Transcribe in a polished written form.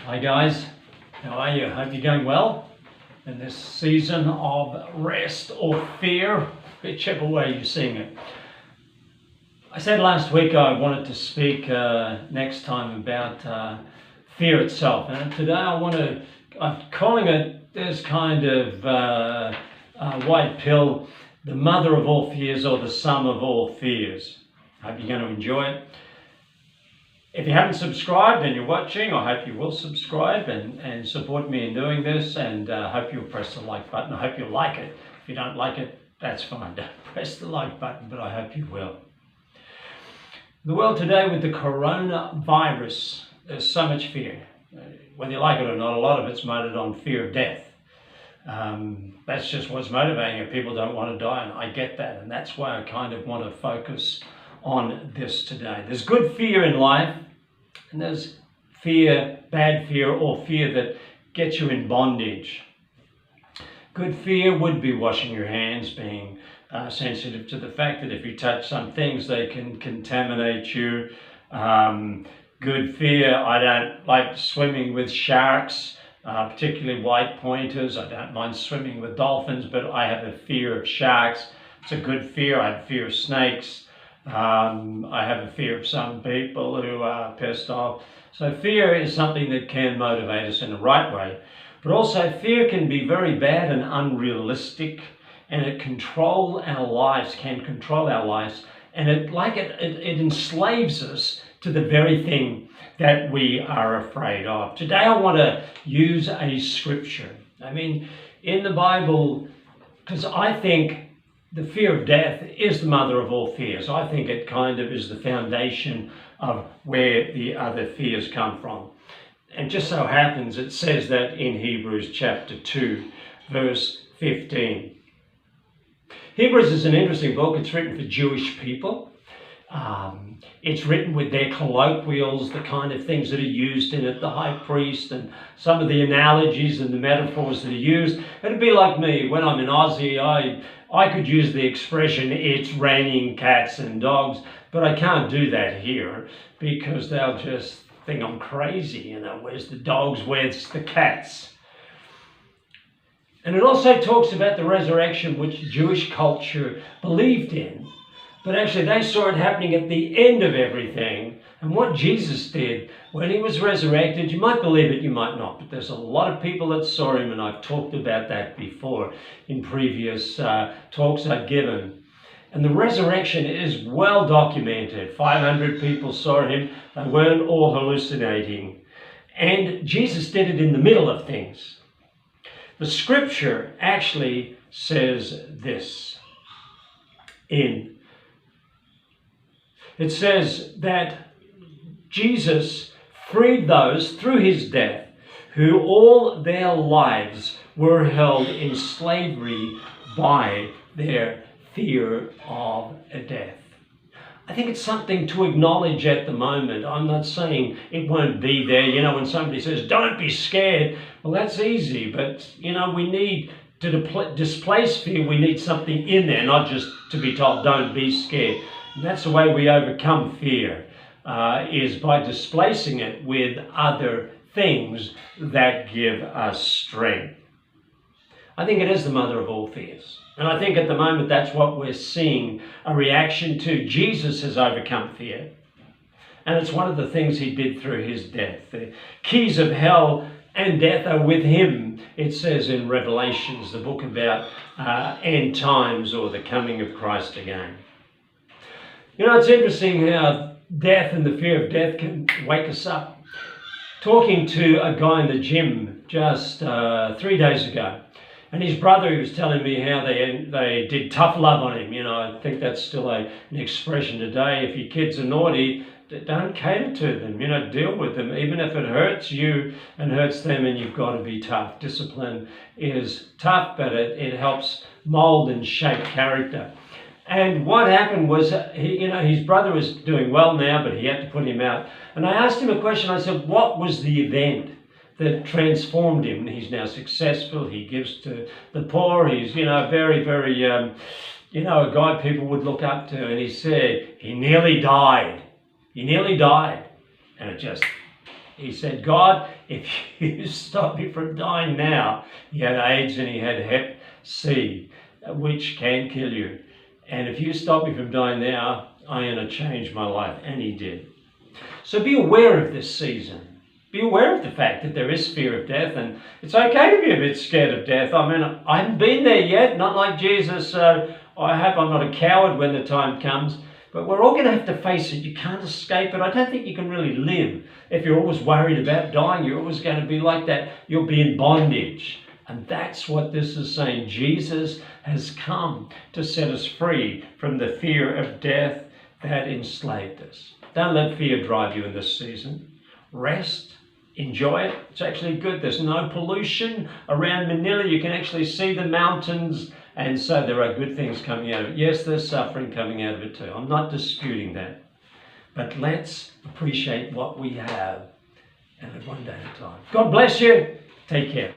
Hi guys, how are you? Hope you're going well in this season of rest or fear, whichever way you're seeing it. I said last week I wanted to speak next time about fear itself, and today I'm calling it this kind of white pill, the mother of all fears or the sum of all fears. Hope you're going to enjoy it. If you haven't subscribed and you're watching, I hope you will subscribe and support me in doing this, and hope you'll press the like button. I hope you'll like it. If you don't like it, that's fine. Don't press the like button, but I hope you will. The world today with the coronavirus, there's so much fear. Whether you like it or not, a lot of it's motivated on fear of death. That's just what's motivating it. People don't want to die, and I get that, and that's why I kind of want to focus on this today. There's good fear in life, and there's fear, bad fear, or fear that gets you in bondage. Good fear would be washing your hands, being sensitive to the fact that if you touch some things, they can contaminate you. Good fear, I don't like swimming with sharks, particularly white pointers. I don't mind swimming with dolphins, but I have a fear of sharks. It's a good fear. I have a fear of snakes. I have a fear of some people who are pissed off. So fear is something that can motivate us in the right way. But also fear can be very bad and unrealistic, and it can control our lives, and it enslaves us to the very thing that we are afraid of. Today I want to use a scripture. In the Bible, because I think the fear of death is the mother of all fears. I think it kind of is the foundation of where the other fears come from. And just so happens it says that in Hebrews chapter 2, verse 15. Hebrews is an interesting book. It's written for Jewish people. It's written with their colloquials, the kind of things that are used in it, the high priest, and some of the analogies and the metaphors that are used. It'd be like me, when I'm in Aussie, I could use the expression, it's raining cats and dogs, but I can't do that here because they'll just think I'm crazy, where's the dogs, where's the cats? And it also talks about the resurrection, which Jewish culture believed in. But actually they saw it happening at the end of everything. And what Jesus did when he was resurrected, you might believe it, you might not, but there's a lot of people that saw him, and I've talked about that before in previous talks I've given. And the resurrection is well documented. 500 people saw him. They weren't all hallucinating. And Jesus did it in the middle of things. The scripture actually says this. It says that Jesus freed those through his death who all their lives were held in slavery by their fear of death. I think it's something to acknowledge at the moment. I'm not saying it won't be there. When somebody says, don't be scared, well, that's easy. But, we need to displace fear. We need something in there, not just to be told, don't be scared. And that's the way we overcome fear, is by displacing it with other things that give us strength. I think it is the mother of all fears. And I think at the moment that's what we're seeing, a reaction to. Jesus has overcome fear. And it's one of the things he did through his death. The keys of hell and death are with him, it says in Revelations, the book about end times or the coming of Christ again. It's interesting how death and the fear of death can wake us up. Talking to a guy in the gym just 3 days ago, and his brother, he was telling me how they did tough love on him. I think that's still an expression today. If your kids are naughty, don't cater to them, deal with them. Even if it hurts you and hurts them, and you've got to be tough. Discipline is tough, but it helps mold and shape character. And what happened was, his brother was doing well now, but he had to put him out. And I asked him a question. I said, what was the event that transformed him? He's now successful. He gives to the poor. He's, very, very, a guy people would look up to. And he said, he nearly died. He nearly died. And it just He said, God, if you stop me from dying now, he had AIDS and he had Hep C, which can kill you. And if you stop me from dying now, I'm going to change my life. And he did. So be aware of this season. Be aware of the fact that there is fear of death, and it's okay to be a bit scared of death. I mean, I haven't been there yet, not like Jesus, so I hope I'm not a coward when the time comes. But we're all going to have to face it. You can't escape it. I don't think you can really live if you're always worried about dying. You're always going to be like that. You'll be in bondage. And that's what this is saying. Jesus has come to set us free from the fear of death that enslaved us. Don't let fear drive you in this season. Rest. Enjoy it. It's actually good. There's no pollution around Manila. You can actually see the mountains. And so there are good things coming out of it. Yes, there's suffering coming out of it too. I'm not disputing that. But let's appreciate what we have and live one day at a time. God bless you. Take care.